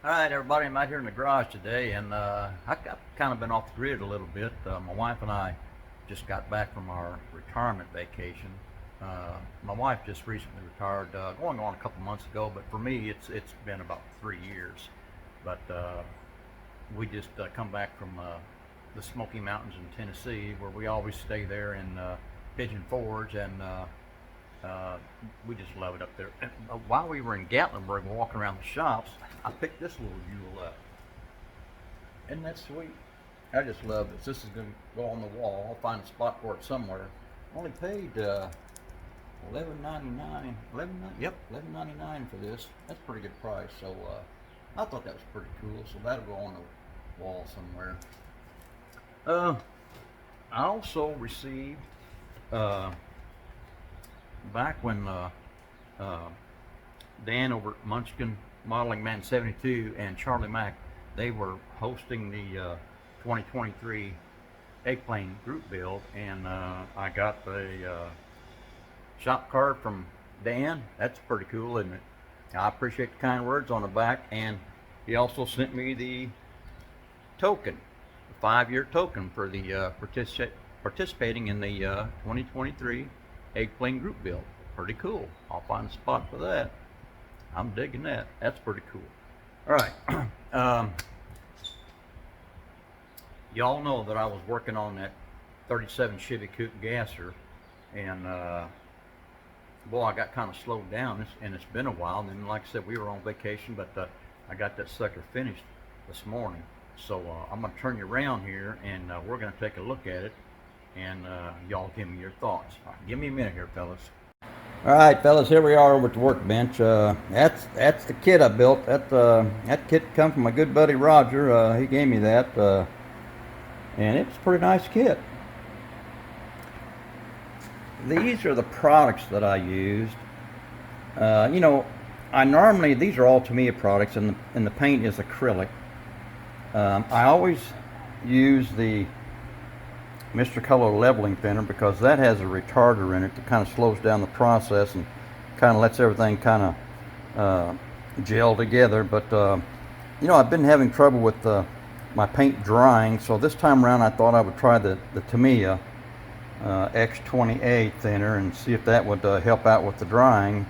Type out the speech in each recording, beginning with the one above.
Alright everybody, I'm out here in the garage today and I've kind of been off the grid a little bit. My wife and I just got back from our retirement vacation. My wife just recently retired, going on a couple months ago, but for me it's been about 3 years. But we just come back from the Smoky Mountains in Tennessee, where we always stay there in Pigeon Forge, and we just love it up there. And while we were in Gatlinburg walking around the shops, I picked this little Yule up. Isn't that sweet? I just love this. This is going to go on the wall. I'll find a spot for it somewhere. Only paid $11.99. Yep, $11.99 for this. That's a pretty good price. So I thought that was pretty cool. So that'll go on the wall somewhere. I also received back when Dan over at Munchkin Modeling Man 72 and Charlie Mack, they were hosting the 2023 Eggplane group build, and I got the shop card from Dan. That's pretty cool, isn't it? I appreciate the kind words on the back, and he also sent me the token, the 5-year token for the participating in the 2023 Eggplane group build. Pretty cool. I'll find a spot for that. I'm digging that. That's pretty cool. All right. Y'all know that I was working on that 37 Chevy Coupe Gasser, and boy, I got kind of slowed down, and it's been a while. And then, like I said, we were on vacation, but I got that sucker finished this morning. So I'm going to turn you around here, and we're going to take a look at it, and y'all give me your thoughts. All right, give me a minute here, fellas. All right, fellas, here we are over at the workbench. That's the kit I built. That kit come from my good buddy Roger. He gave me that, and it's a pretty nice kit. These are the products that I used. You know, these are all Tamiya products, and the paint is acrylic. I always use the Mr. Color leveling thinner because that has a retarder in it that kind of slows down the process and kind of lets everything kind of gel together. But you know, I've been having trouble with my paint drying, so this time around I thought I would try the Tamiya X28 thinner and see if that would help out with the drying.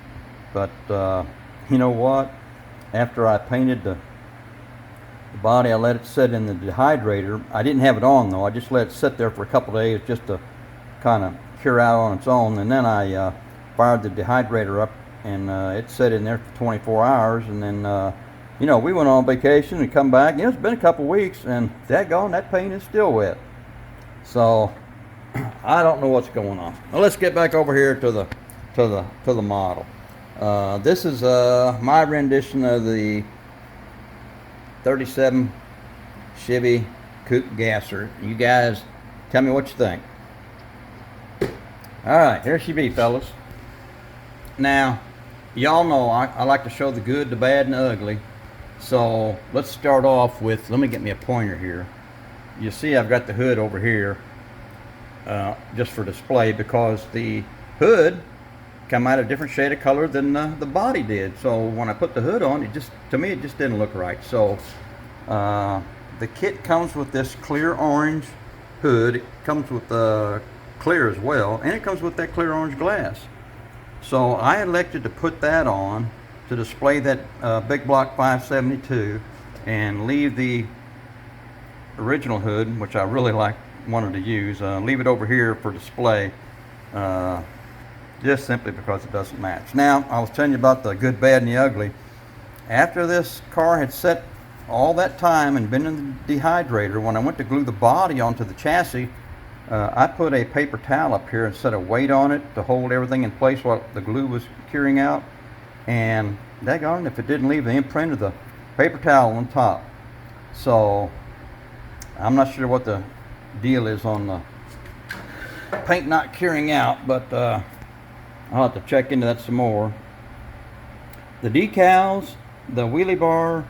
But you know what, after I painted the body, I let it sit in the dehydrator. I didn't have it on though. I just let it sit there for a couple of days just to kind of cure out on its own, and then I fired the dehydrator up, and it sat in there for 24 hours, and then you know, we went on vacation and come back. You know, it's been a couple of weeks, and daggone, that paint is still wet. So I don't know what's going on. Now let's get back over here to the model. This is my rendition of the 37 Chevy Coupe Gasser. You guys tell me what you think. Alright, here she be, fellas. Now, y'all know I like to show the good, the bad, and the ugly. So let's start off with, let me get me a pointer here. You see I've got the hood over here just for display, because the hood come out a different shade of color than the body did. So when I put the hood on, to me it just didn't look right. So the kit comes with this clear orange hood. It comes with clear as well, and it comes with that clear orange glass. So I elected to put that on to display that Big Block 572 and leave the original hood, which I really wanted to use, leave it over here for display, just simply because it doesn't match. Now, I was telling you about the good, bad, and the ugly. After this car had set all that time and been in the dehydrator, when I went to glue the body onto the chassis, I put a paper towel up here and set a weight on it to hold everything in place while the glue was curing out. And daggone, if it didn't leave the imprint of the paper towel on top. So I'm not sure what the deal is on the paint not curing out, but I'll have to check into that some more. The decals, the wheelie bar,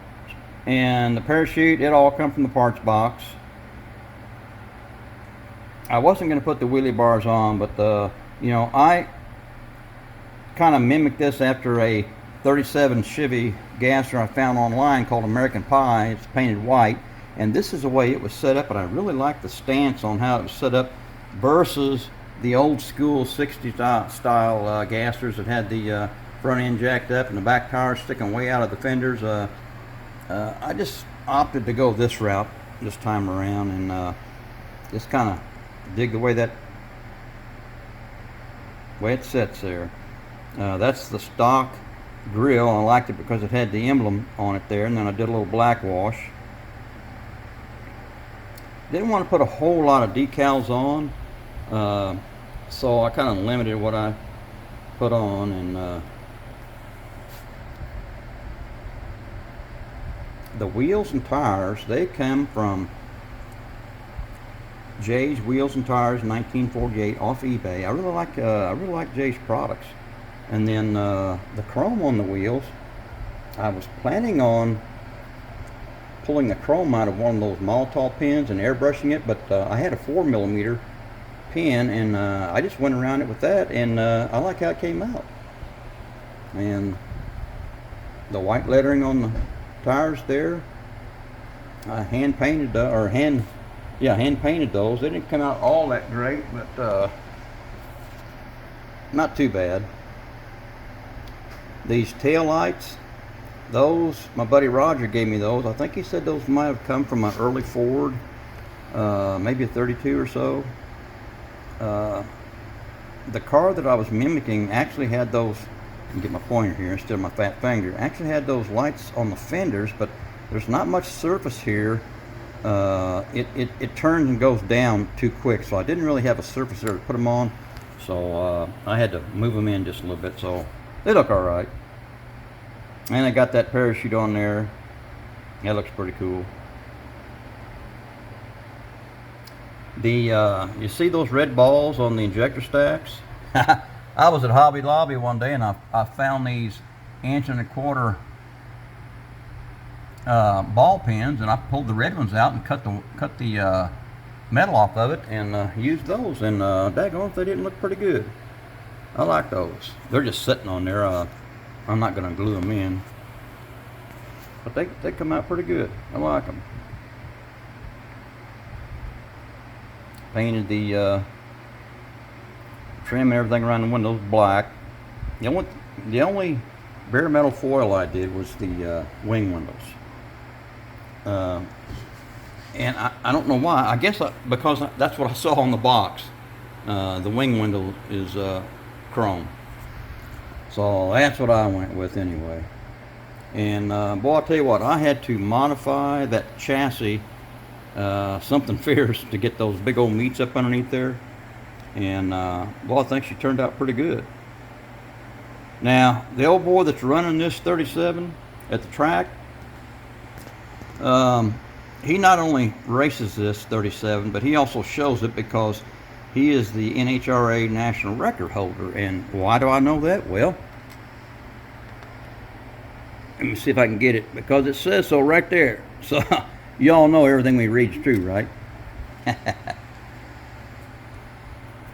and the parachute, it all come from the parts box. I wasn't going to put the wheelie bars on, but you know, I kind of mimicked this after a 37 Chevy Gasser I found online called American Pie. It's painted white, and this is the way it was set up, and I really like the stance on how it was set up versus the old school 60s style Gassers that had the front end jacked up and the back tires sticking way out of the fenders. I just opted to go this route this time around, and just kind of dig the way it sets there. That's the stock grill. I liked it because it had the emblem on it there, and then I did a little black wash. Didn't want to put a whole lot of decals on, so I kind of limited what I put on, and the wheels and tires, they come from Jay's Wheels and Tires 1948 off eBay. I really like Jay's products. And then the chrome on the wheels, I was planning on pulling the chrome out of one of those Molotov pins and airbrushing it, but I had a 4mm pin, and I just went around it with that, and I like how it came out. And the white lettering on the tires there, I hand painted those. They didn't come out all that great, but not too bad. These tail lights, those, my buddy Roger gave me those. I think he said those might have come from an early Ford, maybe a 32 or so. The car that I was mimicking actually had those, I can get my pointer here instead of my fat finger, actually had those lights on the fenders, but there's not much surface here. It turns and goes down too quick, so I didn't really have a surface there to put them on, so I had to move them in just a little bit, so they look all right. And I got that parachute on there. That looks pretty cool. You see those red balls on the injector stacks? I was at Hobby Lobby one day, and I found these 1.25" ball pins, and I pulled the red ones out and cut the metal off of it, and used those, and daggone if they didn't look pretty good. I like those. They're just sitting on there. I'm not going to glue them in, but they come out pretty good. I like them. Painted the trim and everything around the windows black. The only bare metal foil I did was the wing windows. And I don't know why. I guess because that's what I saw on the box. The wing window is chrome. So that's what I went with anyway. And boy, I'll tell you what, I had to modify that chassis something fierce to get those big old meats up underneath there. And boy, I think she turned out pretty good. Now, the old boy that's running this 37 at the track, he not only races this 37, but he also shows it because he is the NHRA national record holder. And why do I know that? Well, let me see if I can get it, because it says so right there. So y'all know everything we read is true, right?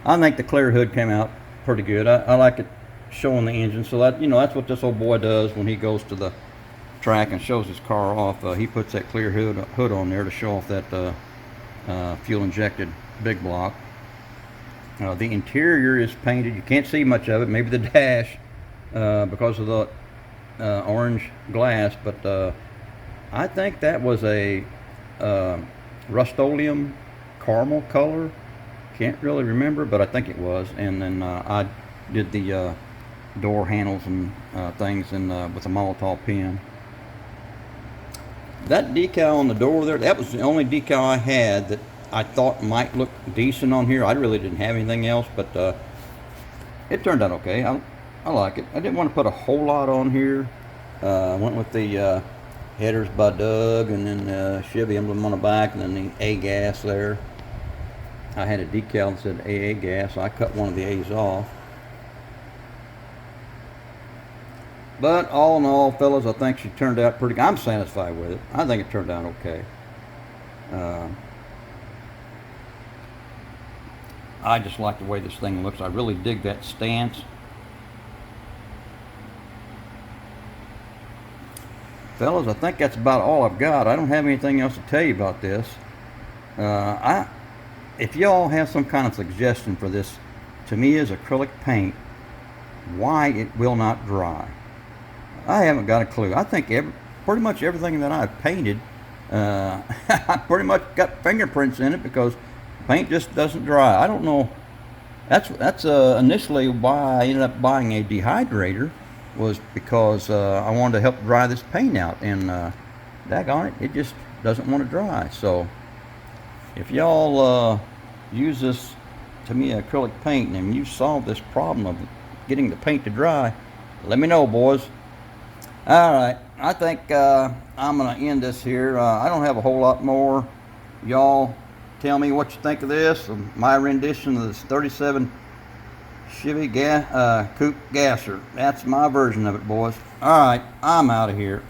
I think the clear hood came out pretty good. I like it showing the engine. So that, that's what this old boy does when he goes to the track and shows his car off. He puts that clear hood on there to show off that fuel injected big block. The interior is painted. You can't see much of it, maybe the dash because of the orange glass, but I think that was a Rust-Oleum caramel color. Can't really remember, but I think it was. And then I did the door handles and things with a Molotov pin. That decal on the door there, that was the only decal I had that I thought might look decent on here. I really didn't have anything else, but it turned out okay. I like it. I didn't want to put a whole lot on here. I went with the headers by Doug, and then Chevy emblem on the back, and then the A gas there. I had a decal that said AA gas, so I cut one of the A's off. But all in all, fellas, I think she turned out pretty good. I'm satisfied with it. I think it turned out okay. I just like the way this thing looks. I really dig that stance. fellas, I think that's about all I've got. I don't have anything else to tell you about this. If y'all have some kind of suggestion for this, to me is acrylic paint, why it will not dry, I haven't got a clue. I think pretty much everything that I've painted, I pretty much got fingerprints in it because paint just doesn't dry. I don't know. That's initially why I ended up buying a dehydrator, was because I wanted to help dry this paint out, and daggone it just doesn't want to dry. So if y'all use this, to me, acrylic paint, and you solve this problem of getting the paint to dry, let me know, boys. All right, I think I'm gonna end this here. I don't have a whole lot more. Y'all tell me what you think of this, of my rendition of this 37 Chevy Coupe Gasser. That's my version of it, boys. All right, I'm out of here.